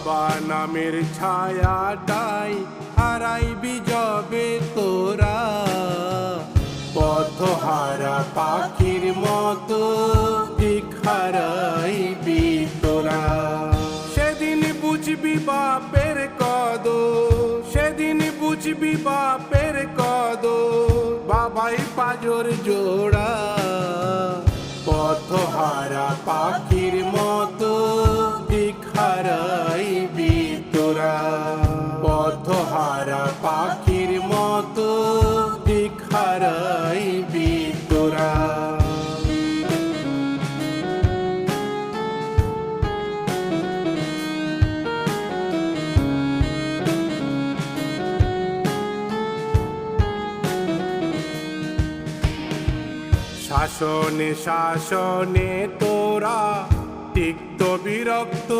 বাবা নামের ছায়াটাই হারাইবি যবে তোরা, পথহারা পাখির মতো দিক হারাইবি তোরা। সেদিন বুঝবি বাপের কদর, সেদিন বুঝবি বাপের কদর, বাবাই পাজর জোড়া। পথহারা পাখির মতো দিক হারাইবি তোরা, পথহারা পাখির মতো দিক হারাইবি তোরা। শাসনে শাসনে তোরা তিক্ত বিরক্ত,